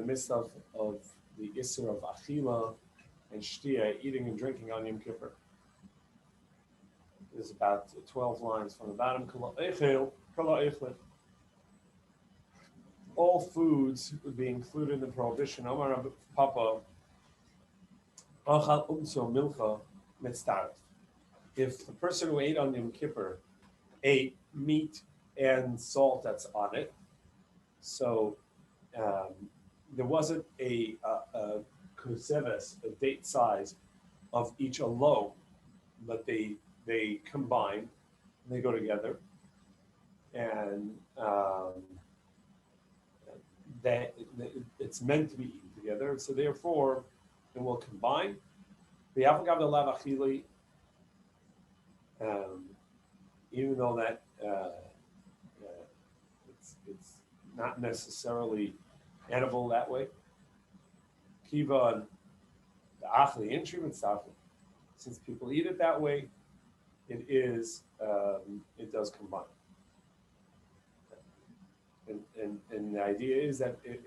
midst of the Isser of Achila and Shtia, eating and drinking on Yom Kippur. There's about 12 lines from the bottom. All foods would be included in the prohibition. Omar Papa, if the person who ate on Yom Kippur ate meat and salt that's on it, so there wasn't a kuseves, a date size of each alone, but they combine, they go together, and that it's meant to be eaten together. So therefore, it will combine. The even though that it's not necessarily edible that way. Kiva the achli instrument stuff. Since people eat it that way, it it does combine. And the idea is that it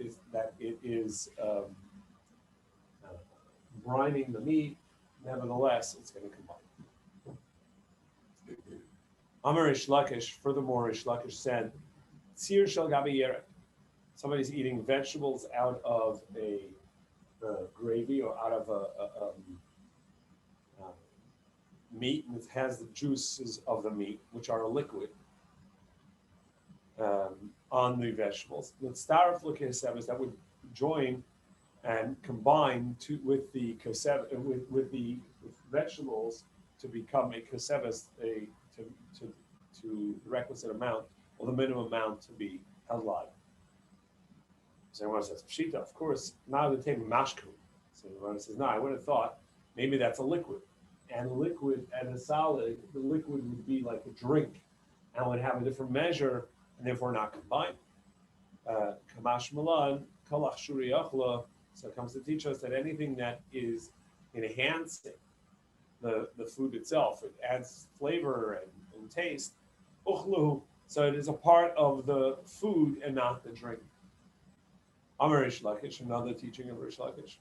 is brining the meat. Nevertheless, it's going to combine. Amar Rish Lakish. Furthermore, Rish Lakish said, "Tzir shel gabi yerek." Somebody's eating vegetables out of a gravy or out of a meat, and it has the juices of the meat, which are a liquid, on the vegetables. The starf l'keseves that would join and combine with the kesev with the vegetables to become a keseves, to the requisite amount or the minimum amount to be held live. So everyone says pshita, of course. Now they're taking mashku. So everyone says, no, I would have thought maybe that's a liquid, and liquid and a solid, the liquid would be like a drink, and would have a different measure, and therefore not combined. Kamash Malan, Kalach Shuri Achla. So it comes to teach us that anything that is enhancing the food itself, it adds flavor and taste. Uchlu, so it is a part of the food and not the drink. Amar Rish Lakish, another teaching of Rish Lakish.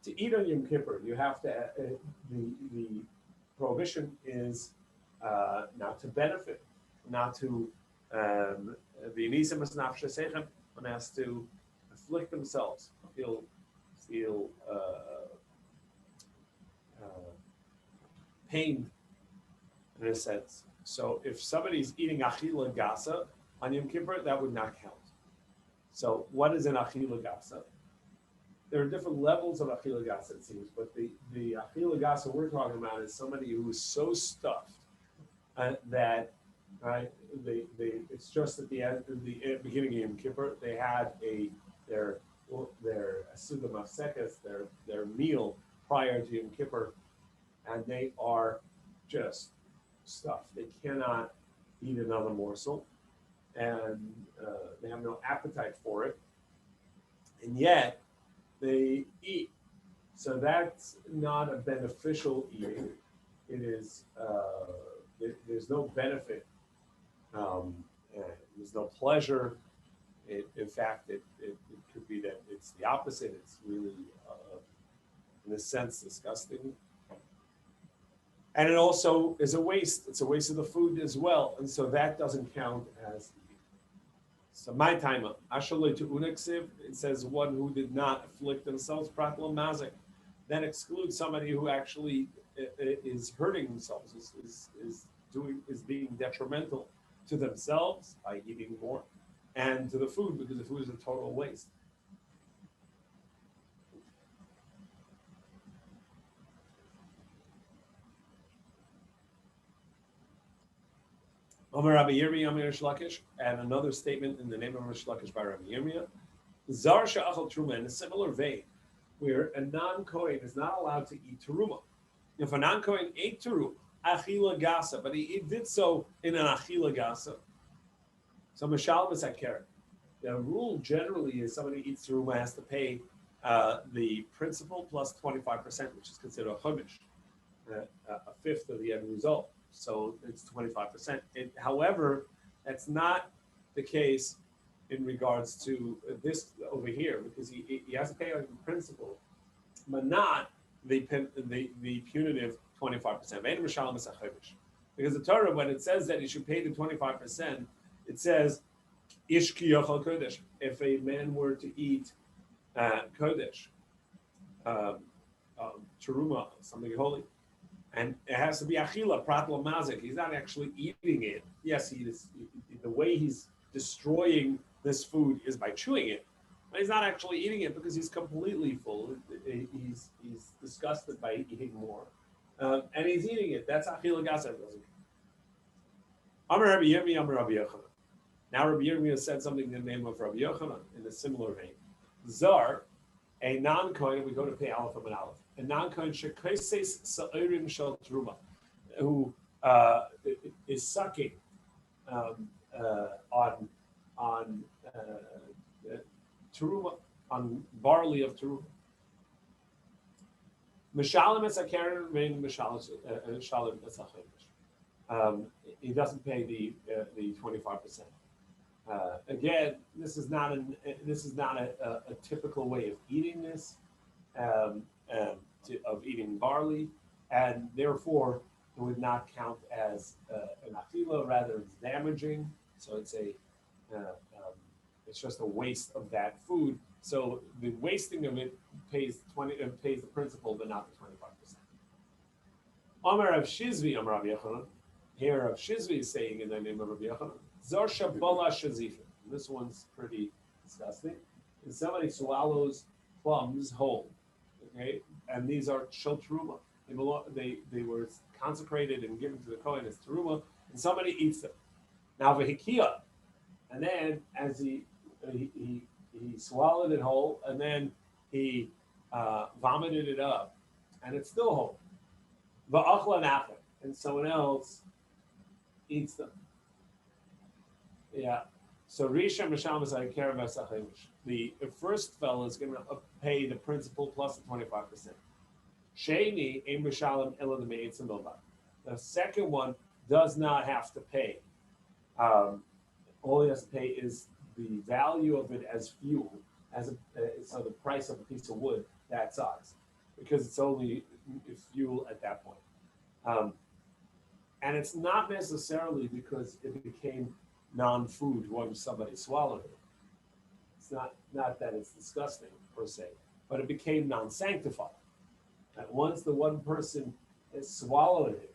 To eat on Yom Kippur, you have to. The prohibition is not to benefit, not to. One has to afflict themselves, feel pain in a sense. So if somebody's eating achila gasa on Yom Kippur, that would not count. So what is an achila gasa? There are different levels of achila gasa, it seems, but the achila gasa we're talking about is somebody who is so stuffed that, right? It's just at the end, the beginning of Yom Kippur, they had their suda mafsekes, their meal prior to Yom Kippur, and they are just stuffed. They cannot eat another morsel, and they have no appetite for it, and yet they eat. So that's not a beneficial eating. It is there's no benefit. There's no pleasure. In fact, it could be that it's the opposite. It's really, in a sense, disgusting. And it also is a waste. It's a waste of the food as well. And so that doesn't count as eating. So my time, Ashalei to Uneksiv, it says one who did not afflict themselves, Pratla Mazik. That excludes somebody who actually is hurting themselves, is being detrimental to themselves by eating more, and to the food, because the food is a total waste. Amar Rabbi Yirmiyah, Amar Rish Lakish, and another statement in the name of Rish Lakish by Rabbi Yirmiyah. Zar she'achal truma, in a similar vein, where a non-Kohen is not allowed to eat teruma. If a non-Kohen ate teruma, achila gasa, but he did so in an achila gasa. So mashal b'saker. The rule generally is somebody eats teruma has to pay the principal plus 25%, which is considered a chumash, a fifth of the end result. So it's 25%. However, that's not the case in regards to this over here, because he has to pay on principle, but not the punitive 25%. Because the Torah, when it says that he should pay the 25%, it says Ishki Yochel Kodesh. If a man were to eat Kodesh, Teruma, something holy, and it has to be Achila, Pratla Mazik. He's not actually eating it. Yes, he is. The way he's destroying this food is by chewing it, but he's not actually eating it because he's completely full. He's disgusted by eating more, and he's eating it. That's Achila Gasa. Amar Rabbi Yirmi, Amar Rabbi Yochanan. Now Rabbi Yirmi has said something in the name of Rabbi Yochanan in a similar vein. Zar, a non-coin, we go to pay Aleph and Aleph. A non-coin shekaises sa'irim shel teruma, who is sucking on teruma, on barley of teruma. Mishalim es akeren vein mishalim es achaymish. He doesn't pay the 25%. Again, this is not a typical way of eating this, of eating barley, and therefore it would not count as an achila. Rather, it's damaging. So it's it's just a waste of that food. So the wasting of it pays the principal, but not the 25%. Amar Rav Shizvi, Amar Rabbi Yochanan. Here, Rav Shizvi is saying in the name of Rabbi Yochanan, Zor Shabala Shazifim. This one's pretty disgusting. And somebody swallows plums whole, okay? And these are shel teruma. They were consecrated and given to the Kohen as teruma, and somebody eats them. Now v'hikia, and then as he swallowed it whole, and then he vomited it up, and it's still whole. V'achla nachem, and someone else eats them. Yeah. So Risha Misham is like the first fellow is going to pay the principal plus the 25%. Sheni Ein Mishalim Ela the Me'etzim Bilbad. The second one does not have to pay. All he has to pay is the value of it as fuel, so the price of a piece of wood that size, because it's only fuel at that point. And it's not necessarily because it became non-food when somebody swallowed it. It's not that it's disgusting per se, but it became non-sanctified. And once the one person has swallowed it,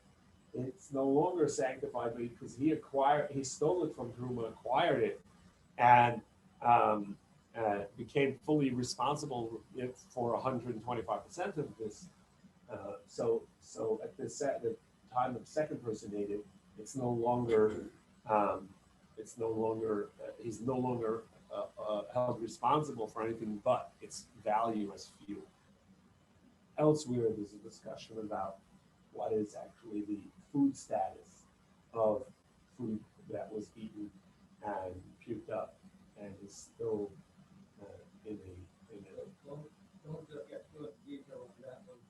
it's no longer sanctified because he stole it from Truma, acquired it, and became fully responsible for 125% of this. So at the time the second person ate it, he's no longer held responsible for anything but its value as fuel. Elsewhere, there's a discussion about what is actually the food status of food that was eaten and puked up and is still in a. Don't get too much detail on that one.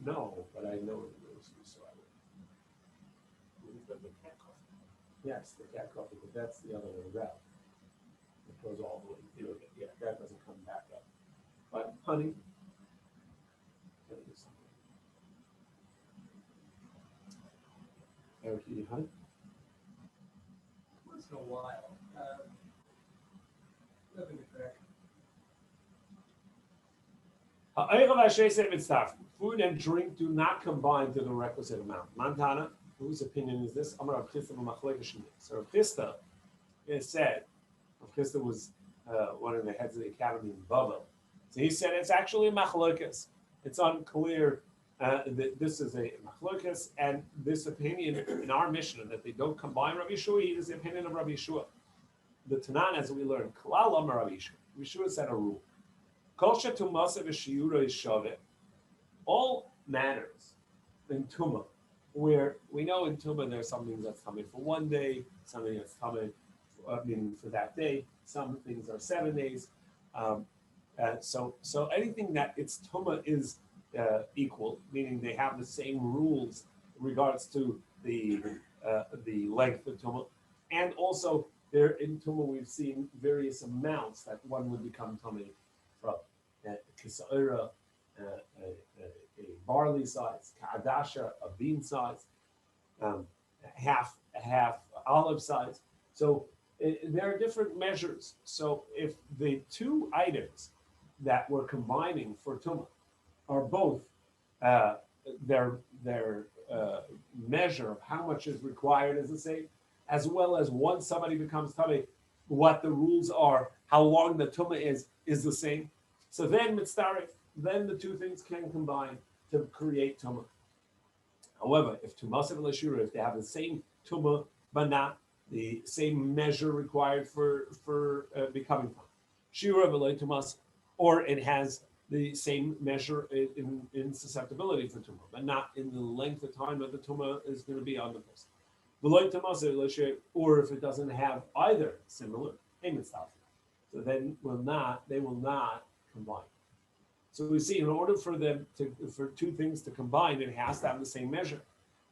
No, but I know it was so I would. The cat coffee. Yes, the cat coffee, but that's the other way around. It goes all the way. Yeah, that doesn't come back up. But honey, Eric, you eat honey? Once in a while. Nothing to correct. Food and drink do not combine to the requisite amount. Montana, whose opinion is this? So Rav Chisda is said, Rav Chisda was one of the heads of the academy in Babel. So he said it's actually a machlokas. It's unclear that this is a machlokas, and this opinion in our Mishnah that they don't combine Rabbi Yeshua is the opinion of Rabbi Yeshua. The Tanan, as we learn, Kollel Amar Rabbi Yeshua. Rabbi Yeshua said a rule. Kol shetumasa v'shiyura is shaveh. All matters in Tumah, where we know in Tumah there's something that's coming for one day, something that's coming for that day, some things are 7 days. So anything that its Tumah is equal, meaning they have the same rules in regards to the length of Tumah, and also there in Tumah we've seen various amounts that one would become tummy from Kisaira, a barley size, Ka'adasha, a bean size, half olive size. So there are different measures. So if the two items that we're combining for Tumah are both their measure of how much is required is the same, as well as once somebody becomes tummy, what the rules are, how long the tumah is the same. So then mitzdarif, then the two things can combine to create tumah. However, if tumas and leshira, if they have the same tumah but not the same measure required for becoming tumah, shira v'loy tumas, or it has the same measure in susceptibility for tumah, but not in the length of time that the tumah is going to be on the person. Or if it doesn't have either similar payment stuff, so then they will not combine. So we see in order for two things to combine, it has to have the same measure,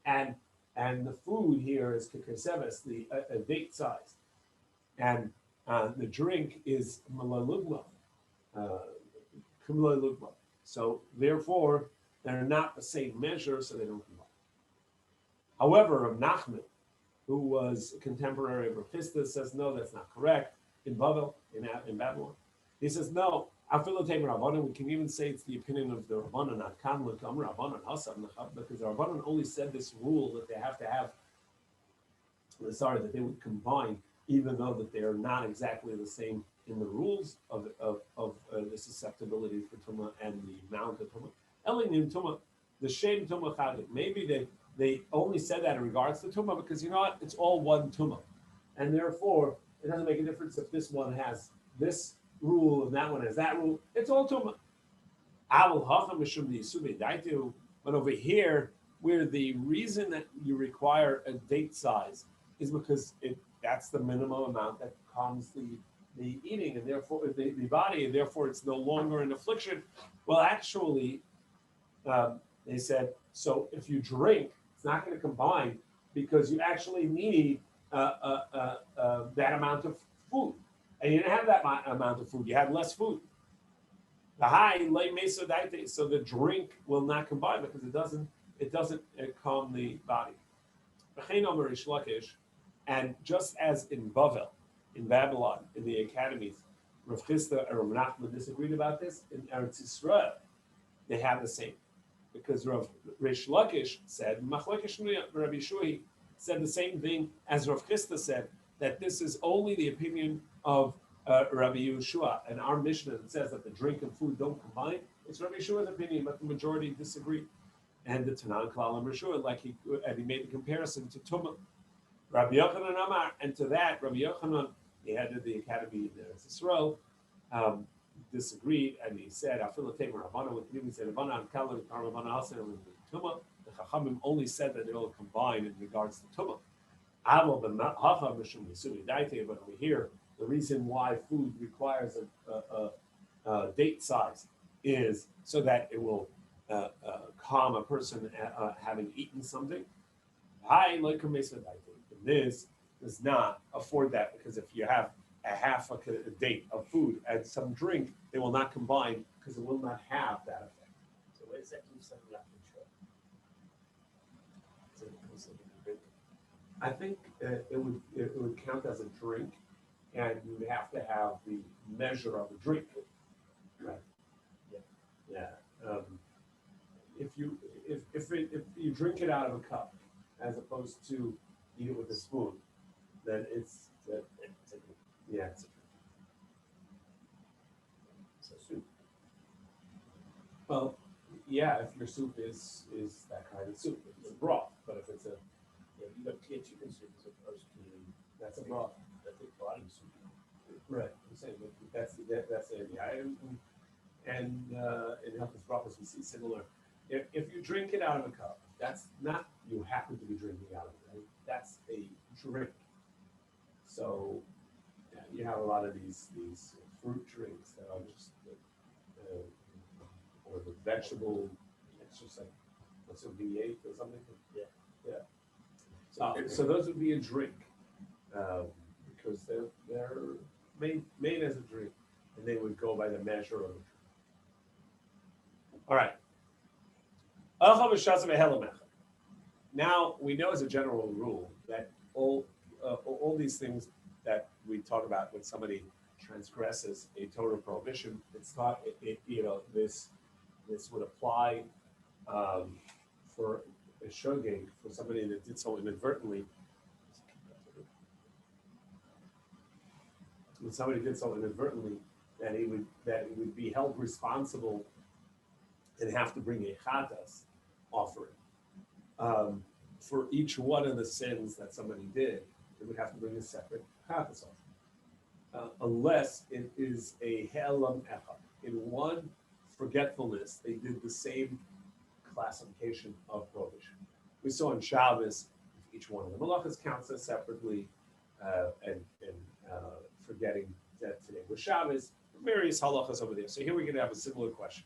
and the food here is kikeseves, the date size, and the drink is malalugma. So therefore, they're not the same measure, so they don't combine. However, Rav Nachman, who was a contemporary of Rav Chisda, says no, that's not correct. In Babel, in Babylon, he says no. We can even say it's the opinion of the Rabbanan, not Kamla, Rabbanan, Hasan, because the Rabbanan only said this rule that they have to have. That they would combine, even though that they are not exactly the same in the rules of the susceptibility for tumah and the amount of tumah. Elinim tumah, the shem tumah chadik. Maybe they only said that in regards to tumah because you know what? It's all one tumah, and therefore it doesn't make a difference if this one has this rule and that one has that rule. It's all tumah. But over here, where the reason that you require a date size is because that's the minimum amount that calms the eating and therefore the body, and therefore it's no longer an affliction. Well, actually, they said, so if you drink, it's not going to combine because you actually need that amount of food. And you didn't have that amount of food, you had less food. So the drink will not combine because it doesn't calm the body. And just as in Bavel, in Babylon, in the academies, Rav Chisda and Rav Nachman disagreed about this. In Eretz Yisrael, they have the same, because Rav Rish Lakish said, Rabbi Shui said the same thing as Rav Chisda said, that this is only the opinion of Rabbi Yeshua, and our Mishnah that says that the drink and food don't combine. It's Rabbi Yeshua's opinion, but the majority disagree. And the Tanan Klal and Yeshua, he made the comparison to Tumah. Rabbi Yochanan Amar, and to that, Rabbi Yochanan, the head of the academy in Israel, disagreed, and he said, the Chachamim only said that they'll combine in regards to Tumah. But over here, the reason why food requires a date size is so that it will calm a person having eaten something. This does not afford that, because if you have a half a date of food and some drink, they will not combine because it will not have that effect. So where does that keep something like control? I think it would count as a drink, and you would have to have the measure of a drink. Right. Yeah. If you drink it out of a cup as opposed to eat it with a spoon, then it's a drink. So soup. Well, yeah, if your soup is that kind of soup, if it's a broth, but if it's you got clear chicken soup as opposed to that's a broth. I think body soup. Right. I'm saying that's the idea. And in Hilchos Brachos we see similar. If you drink it out of a cup, that's not you happen to be drinking out of it. Right? That's a drink. So you have a lot of these fruit drinks that are just or the vegetable. It's just like what's a V8 or something. Yeah. So those would be a drink because they're made as a drink, and they would go by the measure of the drink. All right. Now we know as a general rule that all these things that we talk about when somebody transgresses a Torah prohibition, it's not this would apply for a shogeg, for somebody that did so inadvertently. When somebody did so inadvertently, that it would be held responsible and have to bring a chatas offering. For each one of the sins that somebody did, they would have to bring a separate chatas offering. Unless it is a he'elam echad. In one forgetfulness, they did the same classification of prohibition. We saw in Shabbos, each one of the malachas counts as separately, and forgetting that today was Shabbos, various halachas over there. So here we're going to have a similar question.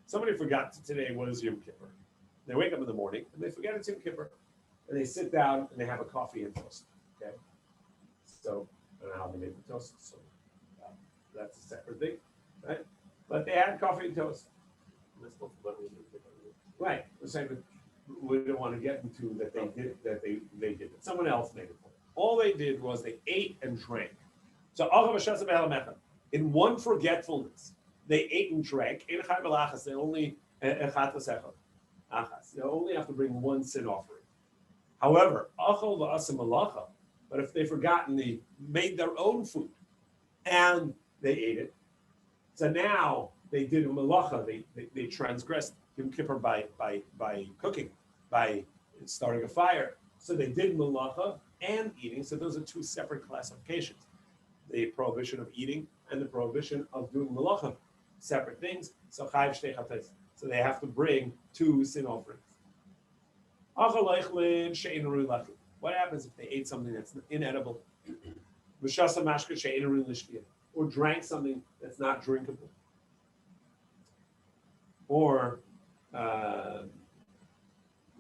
Somebody forgot today, what is Yom Kippur? They wake up in the morning and they forget it's Yom Kippur, and they sit down and they have a coffee and toast. Okay, so I don't know how they made the toast, so that's a separate thing, right? But they had coffee and toast. Right. We're saying that we don't want to get into that they did it. Someone else made it for them. All they did was they ate and drank. So in one forgetfulness, they ate and drank. They only have to bring one sin offering. However, but if they forgot and they made their own food and they ate it, so now they did a malacha. They transgressed Yom Kippur by cooking, by starting a fire. So they did malacha and eating. So those are two separate classifications: the prohibition of eating and the prohibition of doing malacha, separate things. So chayiv shtei chatos. So they have to bring two sin offerings. What happens if they ate something that's inedible, or drank something that's not drinkable, or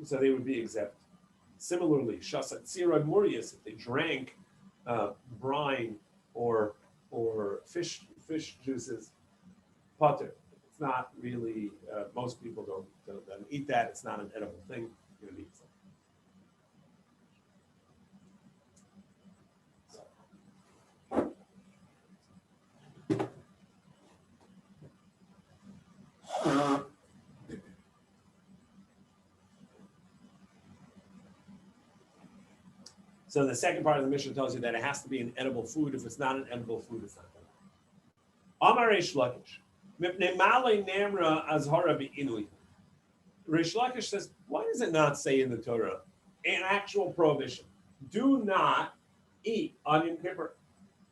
so they would be exempt. Similarly, shasat tzirad murius, if they drank brine or fish juices, potter. It's not really. Most people don't eat that. It's not an edible thing. You're gonna eat something. So the second part of the mission tells you that it has to be an edible food. If it's not an edible food, it's not edible. Amar Reish Lakish, mipnei malei nemra azhara be'inui. Reish Lakish says, why does it not say in the Torah an actual prohibition? Do not eat on Yom Kippur.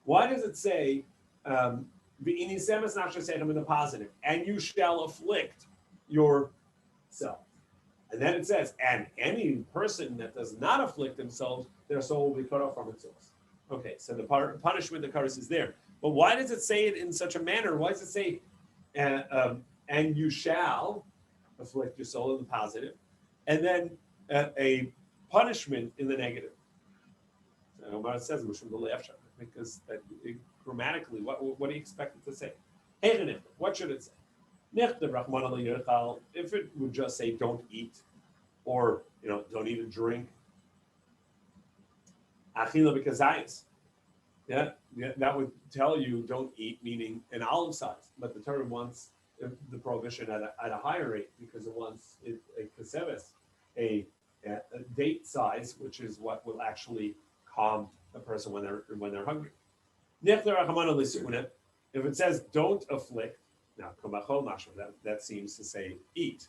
Why does it say in the positive, and you shall afflict yourself? And then it says, and any person that does not afflict themselves, their soul will be cut off from its source. Okay, so the punishment, the curse is there. But why does it say it in such a manner? Why does it say, and you shall afflict your soul in the positive, and then a punishment in the negative? So it says, because grammatically, what do you expect it to say? What should it say? If it would just say don't eat, or don't eat and drink, achila b'kazayis, that would tell you don't eat, meaning an olive size. But the Torah wants the prohibition at a higher rate because it wants a kaseves, a date size, which is what will actually calm a person when they're hungry. If it says don't afflict, now that seems to say eat.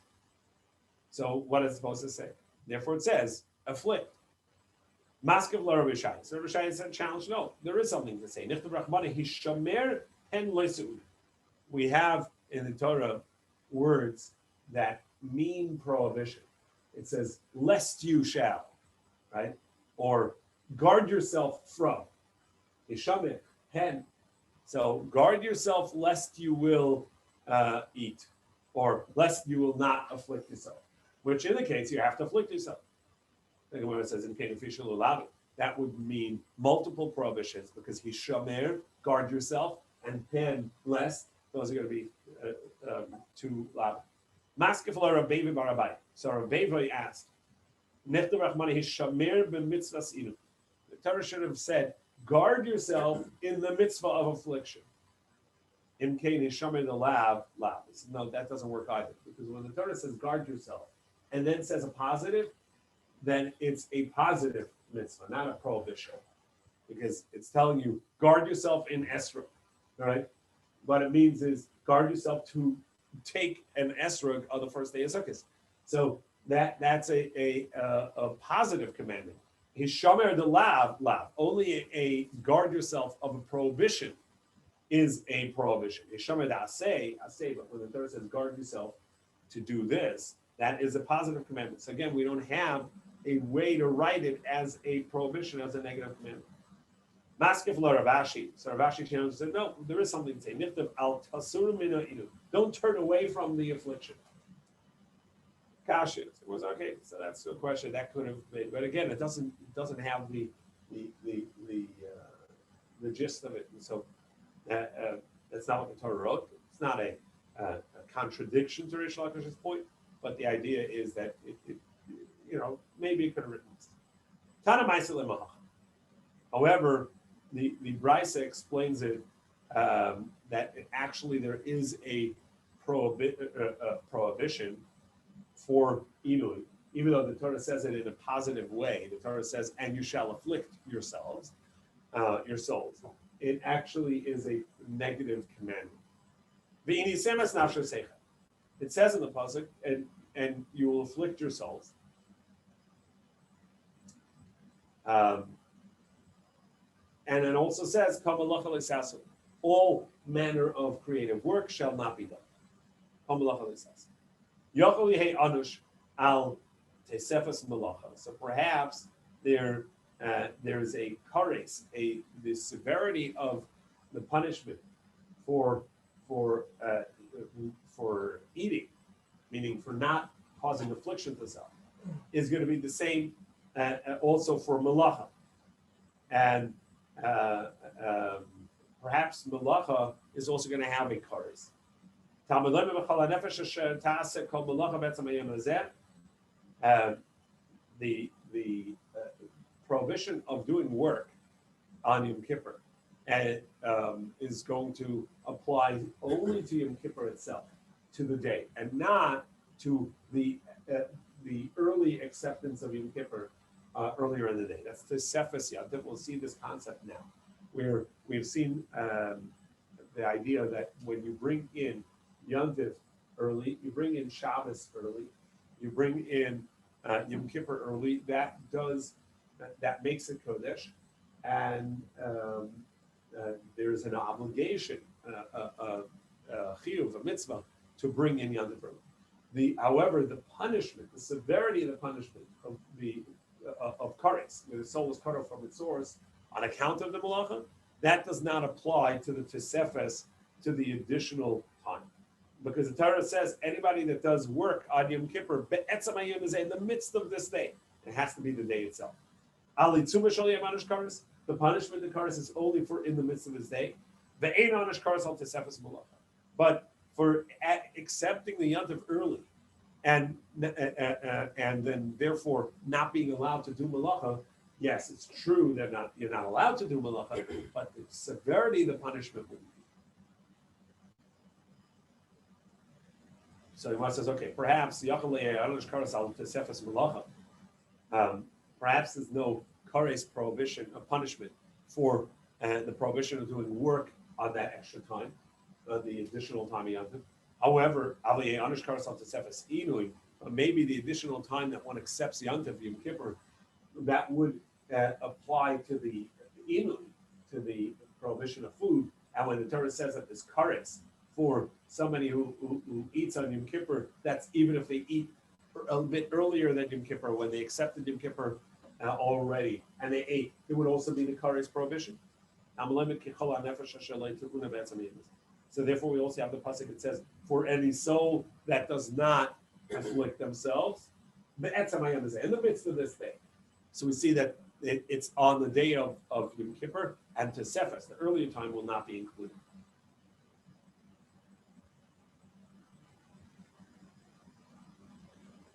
So what is it supposed to say? Therefore it says afflict. Maskiv la Rabbi Shai. So Rabbi Shai said challenge, no, there is something to say. We have in the Torah words that mean prohibition. It says lest you shall, right? Or guard yourself from. Hishamir, hen. So guard yourself lest you will eat, or lest you will not afflict yourself, which indicates you have to afflict yourself. Like when it says in Kain Fisher Lulavi, that would mean multiple prohibitions because he shomer, guard yourself, and pen, less. Those are going to be two loud. Maskefla Rabbi Barabai. So Rabbi asked, Nefta Rachmani Hishamer b'mitzvahs inu. The Torah should have said, guard yourself in the mitzvah of affliction. In Kain Hishamer the lav. No, that doesn't work either. Because when the Torah says guard yourself and then says a positive, then it's a positive mitzvah, not a prohibition. Because it's telling you, guard yourself in esrog, right? What it means is guard yourself to take an esrog on the first day of Sukkot. So that's a positive commandment. Hishamer the lav. Only a guard yourself of a prohibition is a prohibition. Hishamer the asay, but when the Torah says guard yourself to do this, that is a positive commandment. So again, we don't have a way to write it as a prohibition, as a negative commandment. Maskef lo Ravashi. So Ravashi said, no, there is something to say. Niftav al tasur mina inu. Don't turn away from the affliction. Kasha. It was okay. So that's a question that could have been, but again, it doesn't have the gist of it. And so that's not what the Torah wrote. It's not a contradiction to Rish Lakish's point, but the idea is that it maybe it could have written this. Tana Maisa Lemacha. However, the Brisa explains it that actually there is a prohibition for Inui, even though the Torah says it in a positive way. The Torah says, "And you shall afflict yourselves, your souls." It actually is a negative commandment. It says in the pasuk, and you will afflict your souls. And it also says, all manner of creative work shall not be done. So perhaps there's a kares, the severity of the punishment for eating, meaning for not causing affliction to self, is going to be the same also for malacha. And perhaps malacha is also going to have a kares. The prohibition of doing work on Yom Kippur is going to apply only to Yom Kippur itself, to the day, and not to the early acceptance of Yom Kippur earlier in the day. That's the Sefes Yantiv. We'll see this concept now, where we've seen the idea that when you bring in Yantiv early, you bring in Shabbos early, you bring in Yom Kippur early, that makes it Kodesh, and there's an obligation, a chiyuv, a mitzvah, to bring in Yantiv early. However, the punishment, the severity of the punishment of kares, where the soul is cut off from its source on account of the malacha, that does not apply to the tesefes, to the additional time. Because the Torah says anybody that does work on Yom Kippur, be'etzam hayom is in the midst of this day. It has to be the day itself. The punishment of kares is only for in the midst of his day. But for accepting the Yantiv early, and then therefore not being allowed to do malacha, yes, it's true that you're not allowed to do malacha, but the severity of the punishment will be. So he says, okay, perhaps perhaps there's no kares prohibition, a punishment for the prohibition of doing work on that extra time, the additional time of Yantiv. However, maybe the additional time that one accepts Yantiv Yom Kippur, that would apply to the Inui, to the prohibition of food. And when the Torah says that there's kares for somebody who eats on Yom Kippur, that's even if they eat a bit earlier than Yom Kippur, when they accepted Yom Kippur already, and they ate, it would also be the kares prohibition. So therefore, we also have the pasuk that says, "For any soul that does not afflict themselves, in the midst of this day." So we see that it's on the day of Yom Kippur and Tosefes. The earlier time will not be included.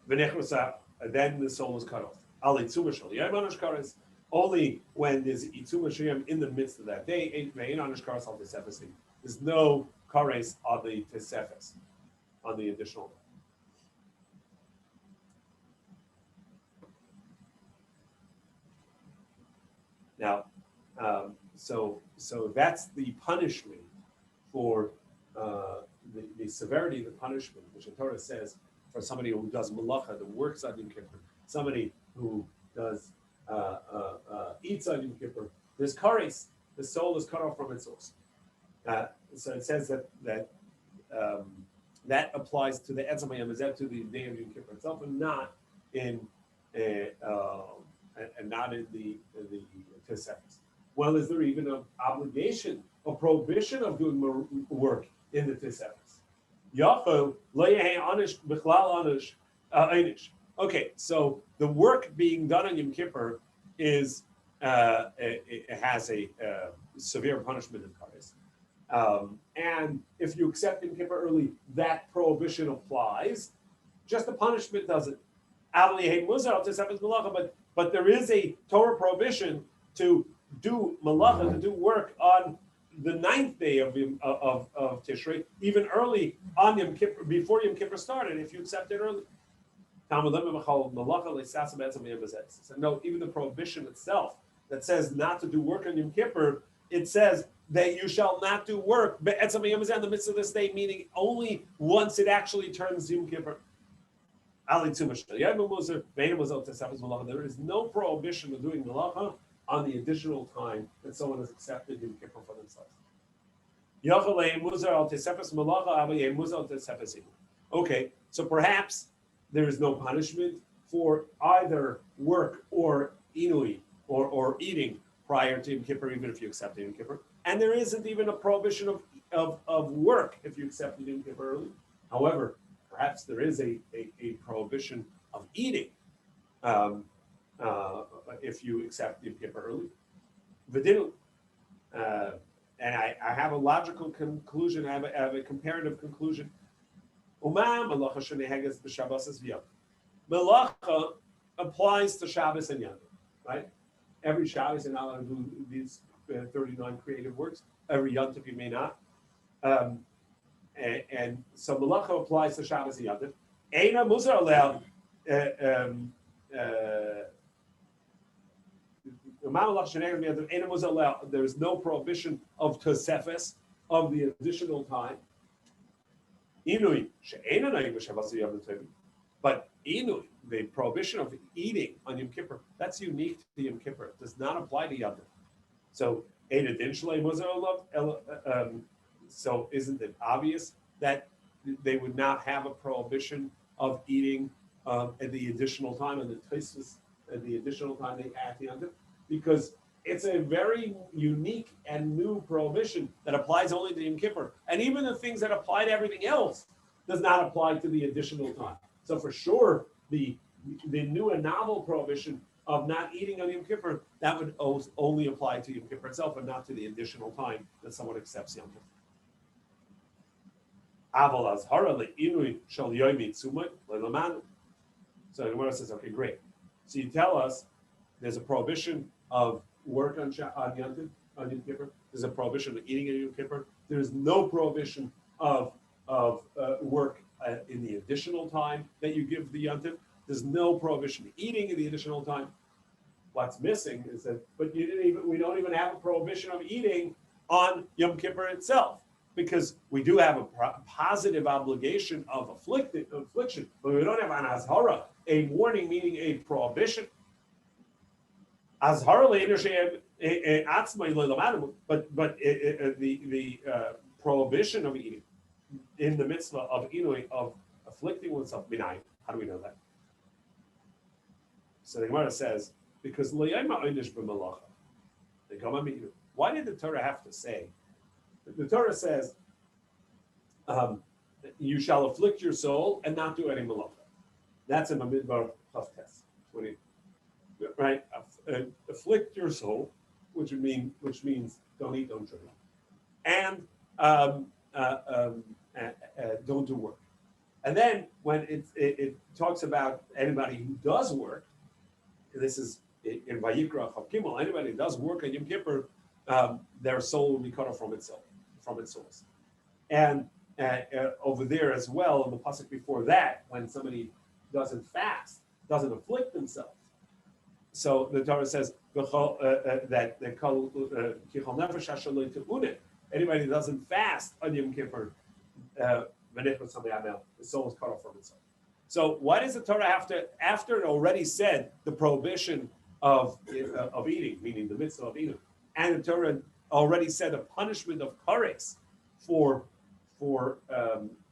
Then the soul is cut off. Only when there's Itzuma Shiyam in the midst of that day, there's no kares on the Tosefes, on the additional. Now, so that's the punishment for the severity of the punishment, which the Torah says for somebody who does malacha, that works on Yom Kippur, somebody who does eats on Yom Kippur. There's kares, the soul is cut off from its source. So it says that applies to the Etzem HaYom, to the day of Yom Kippur itself, and not in the Tosefes. Well, is there even an obligation, a prohibition of doing work in the Tosefes? Okay, so the work being done on Yom Kippur is it has a severe punishment in Kares. And if you accept Yom Kippur early, that prohibition applies. Just the punishment doesn't. But there is a Torah prohibition to do malacha, to do work on the 9th day of Tishrei, even early on Yom Kippur, before Yom Kippur started, if you accept it early. So no, even the prohibition itself that says not to do work on Yom Kippur, it says that you shall not do work in the midst of this day, meaning only once it actually turns Yom Kippur. There is no prohibition of doing malacha on the additional time that someone has accepted Yom Kippur for themselves. Okay, so perhaps there is no punishment for either work or inui or eating prior to Yom Kippur, even if you accept Yom Kippur. And there isn't even a prohibition of work if you accept Yom Kippur early. However, perhaps there is a prohibition of eating if you accept Yom Kippur early. And I have a logical conclusion, I have a comparative conclusion. Melacha applies to Shabbos and Yom, right? Every Shabbos you're not allowed to do these 39 creative works. Every Yom Tov you may not. And so Melacha applies to Shabbos and Yom Tov. Eina Muzar allowed. There is no prohibition of Tosefes, of the additional time. But Inui, the prohibition of eating on Yom Kippur, that's unique to Yom Kippur. It does not apply to Yom Tov. So, so isn't it obvious that they would not have a prohibition of eating at the additional time, and the Tosefes at the additional time they add Yom Tov? Because it's a very unique and new prohibition that applies only to Yom Kippur. And even the things that apply to everything else does not apply to the additional time. So for sure, the new and novel prohibition of not eating on Yom Kippur, that would only apply to Yom Kippur itself and not to the additional time that someone accepts Yom Kippur. So the Gemara says, okay, great. So you tell us there's a prohibition of work on Yom Kippur. There's a prohibition of eating on Yom Kippur. There's no prohibition of work in the additional time that you give the Yom Tov. There's no prohibition of eating in the additional time. What's missing is that, but we don't even have a prohibition of eating on Yom Kippur itself, because we do have a positive obligation of affliction, but we don't have an azhara, a warning, meaning a prohibition. Azhara but the prohibition of eating in the mitzvah of inui, of afflicting oneself, minai. How do we know that? So the Gemara says, because why did the Torah have to say? The Torah says, you shall afflict your soul and not do any malacha. That's in Bamidbar Chav Tes 20, right? afflict your soul, which means don't eat, don't drink, and um, don't do work. And then when it talks about anybody who does work, this is in Vayikra Chav Gimel, anybody who does work on Yom Kippur, their soul will be cut off from its source. And over there as well, in the pasuk before that, when somebody doesn't fast, doesn't afflict themselves. So the Torah says that anybody who doesn't fast on Yom Kippur, the soul is cut off from itself. So why does the Torah have to, after it already said the prohibition of eating, meaning the mitzvah of eating, and the Torah already said a punishment of kares for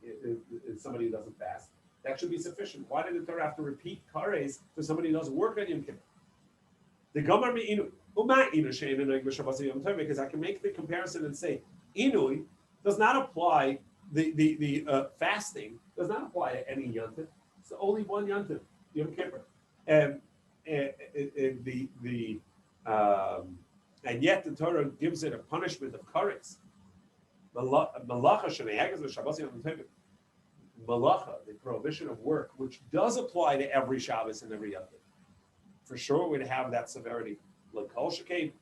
if somebody who doesn't fast, that should be sufficient. Why did the Torah have to repeat kares for somebody who doesn't work on Yom Kippur? The Gamar me'inu, because I can make the comparison and say inui does not apply. The fasting does not apply to any yontif. It's only one yontif, Yom Kippur, and yet the Torah gives it a punishment of kares. Malacha, the prohibition of work, which does apply to every Shabbos and every yontif. For sure, we'd have that severity. L'kol shekain.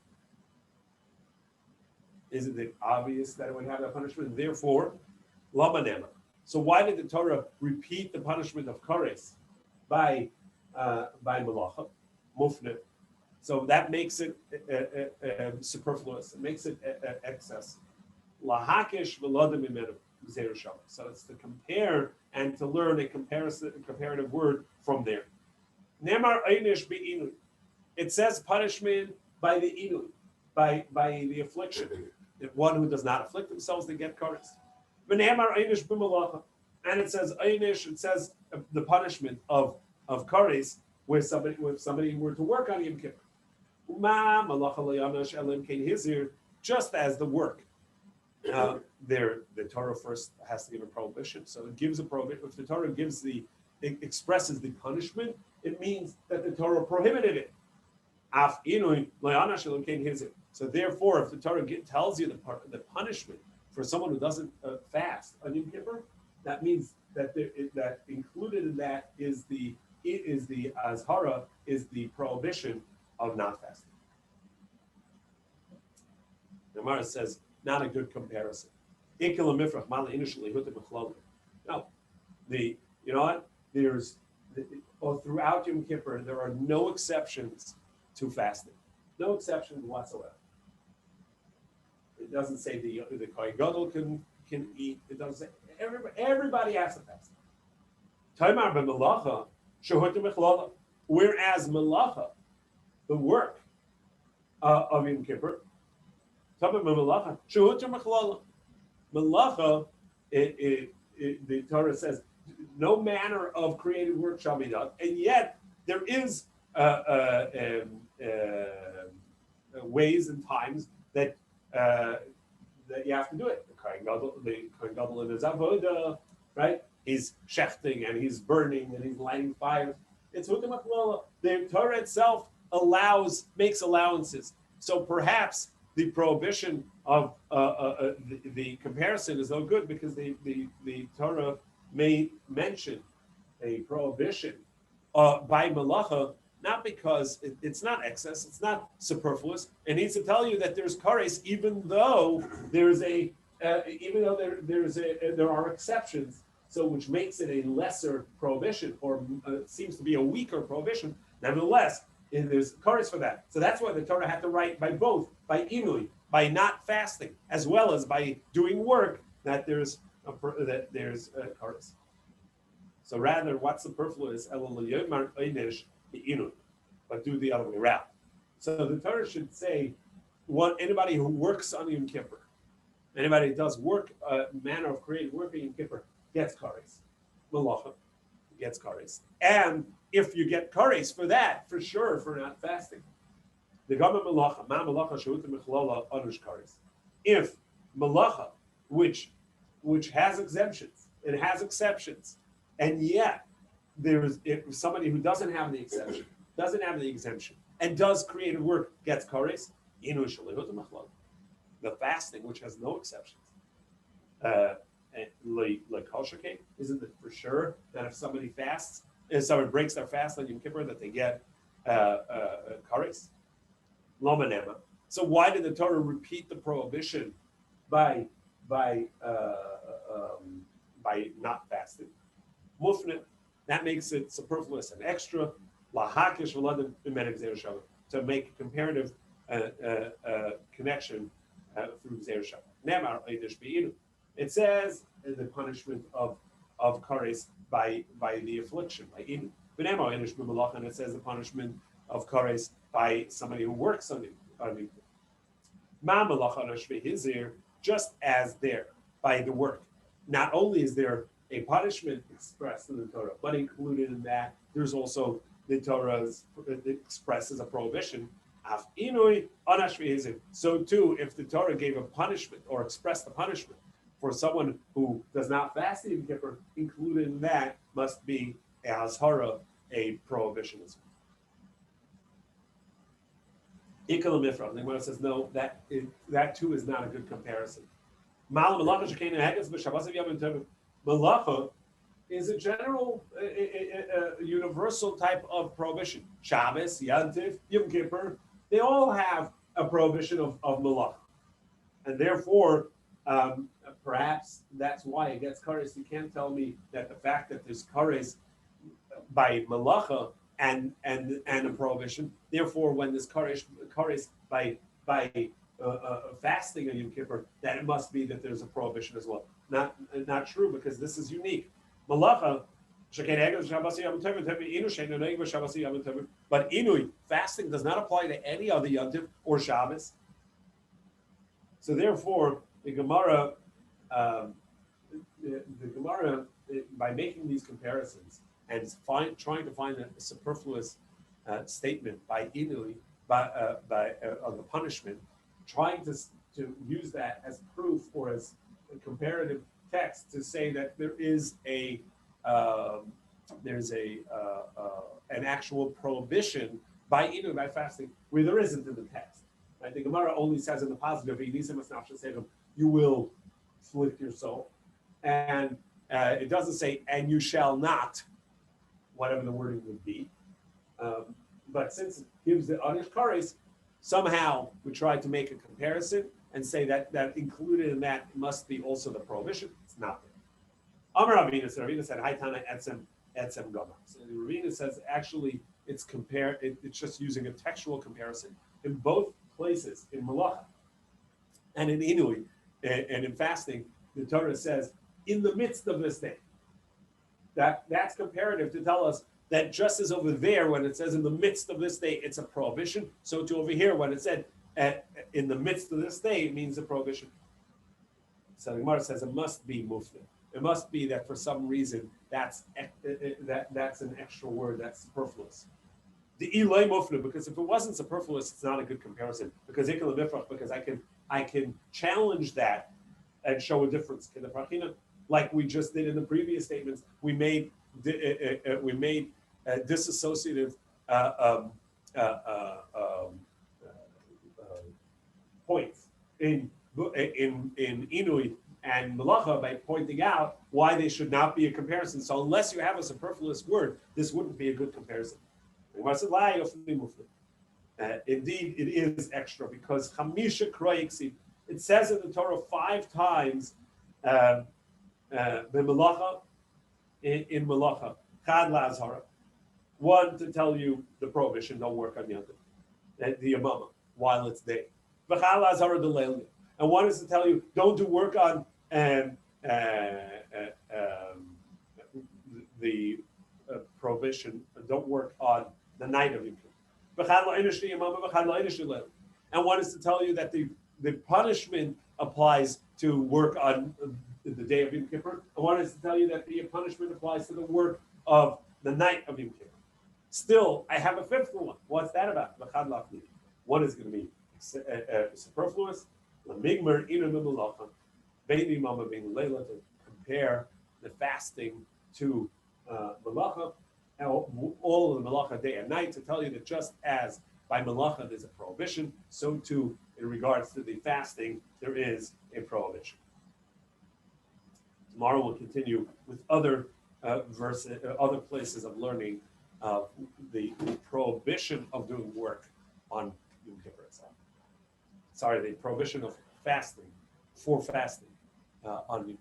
Isn't it obvious that it would have that punishment? Therefore, lama nema. So why did the Torah repeat the punishment of kares by malacha, mufne? So that makes it superfluous. It makes it excess. Lahakish v'lodim imenu zera shama. So it's to compare and to learn a comparative word from there. Nemar einish be'inu. It says punishment by the inu, by the affliction. The one who does not afflict themselves, they get kares. V'nemar einish b'malacha. And it says einish. It says the punishment of kares where somebody were to work on Yom Kippur. Ma malacha layanash elim kein hizir. Just as the work. The Torah first has to give a prohibition. So it gives a prohibition. If the Torah expresses the punishment, it means that the Torah prohibited it. So therefore, if the Torah tells you the punishment for someone who doesn't fast on Yom Kippur, that means that that included in that is the azhara, is the prohibition of not fasting. The Gemara says, not a good comparison. No, you know what? Throughout Yom Kippur, there are no exceptions to fasting. No exceptions whatsoever. It doesn't say the Kohen Gadol can eat. It doesn't say everybody has to fast. Whereas malacha, the work of Yom Kippur, malacha, the Torah says, no manner of created work shall be done, and yet there is ways and times that you have to do it. The Kohen Gadol in his avodah, right? He's shechting and he's burning and he's lighting fires. It's hutam. The Torah itself makes allowances. So perhaps the prohibition of the comparison is no good because the Torah may mention a prohibition by malacha, not because it's not excess, it's not superfluous. It needs to tell you that there's kares, even though there are exceptions. So which makes it a lesser prohibition, or seems to be a weaker prohibition. Nevertheless, there's kares for that. So that's why the Torah had to write by both, by inui, by not fasting, as well as by doing work, that there's kares. So rather, what's superfluous? But do the other way around. So the Torah should say, anybody who works on Yom Kippur, anybody who does work, manner of creating work on Yom Kippur, gets kares. Malacha gets kares. And if you get kares for that, for sure, for not fasting. The Gama Malacha, Ma Malacha Shehuta Mechlala Anush Kares. If Malacha, which has exemptions, it has exceptions, and yet if somebody who doesn't have the exemption, and does creative work gets kares. The fasting, which has no exceptions, like kosher cake, isn't it for sure that if somebody fasts, if somebody breaks their fast on Yom Kippur, that they get kares? Lama nema. So why did the Torah repeat the prohibition by by uh, not fasting? Mufne, that makes it superfluous and extra. Lahakish v'ladim b'menek zeh Shabbat, to make a comparative connection through zeh Shabbat. Nemar eidish be'inu. It says the punishment of kares by the affliction, by inu. V'nemar eidish b'malach, and it says the punishment of kares by somebody who works on it. Ma malach anashve hizir, just as there by the work. Not only is there a punishment expressed in the Torah, but included in that, there's also the Torah's expresses a prohibition. Af inui anashve hizir. So too, if the Torah gave a punishment or expressed a punishment for someone who does not fast the Yom Kippur, included in that must be a hazhara, a prohibition as well. Ikal Mifra. The Gemara says no, that too is not a good comparison. Malacha is a general, universal type of prohibition. Shabbos, Yantif, Yom Kippur, they all have a prohibition of malacha, and therefore, perhaps that's why it gets kares. You can't tell me that the fact that there's kares by malacha and a prohibition. Therefore, when there's kares by fasting on Yom Kippur, that it must be that there's a prohibition as well. Not true, because this is unique. Malacha, but inui, fasting does not apply to any other Yom Tov or Shabbos. So therefore, the Gemara, by making these comparisons and trying to find a superfluous statement by inui, of the punishment, trying to use that as proof or as a comparative text to say that there is an actual prohibition by inui, by fasting, where there isn't in the text. Right? The Gemara only says in the positive, you will afflict your soul, and it doesn't say, and you shall not, whatever the wording would be. But since it gives the anish kares, somehow we try to make a comparison and say that included in that must be also the prohibition. It's not there. Amar Ravina said, "Haitana etzem gama." So Ravina says actually it's just using a textual comparison in both places, in malacha and in inui and in fasting. The Torah says in the midst of this day. That's comparative to tell us that just as over there, when it says in the midst of this day, it's a prohibition, so to over here, when it said in the midst of this day, it means a prohibition. So the Gemara says it must be mufne. It must be that for some reason that's an extra word that's superfluous. The ilay mufne, because if it wasn't superfluous, it's not a good comparison. Because I can challenge that and show a difference. Like we just did in the previous statements, we made disassociative points in inui and malacha by pointing out why they should not be a comparison. So unless you have a superfluous word, this wouldn't be a good comparison. Indeed, it is extra because chamisha kroiksi. It says in the Torah 5 times. Malacha, in malacha, chad la'azhara. 1 to tell you the prohibition, don't work on Yom Tov, the yamama, while it's day. V'chad la'azhara d'leil. And 1 is to tell you don't do work on the prohibition, don't work on the night of Yom Tov. V'chad la'inish yamama, v'chad la'inish d'leil. And 1 is to tell you that the punishment applies to work on the day of Yom Kippur. I wanted to tell you that the punishment applies to the work of the night of Yom Kippur. Still, I have a 5th one. What's that about? One is going to be superfluous. To compare the fasting to malacha, all of the malacha day and night, to tell you that just as by Malacha, there's a prohibition. So too, in regards to the fasting, there is a prohibition. Tomorrow we'll continue with other verses, other places of learning the prohibition of doing work on Yom Kippur itself. Sorry, the prohibition of fasting, for fasting on Yom Kippur.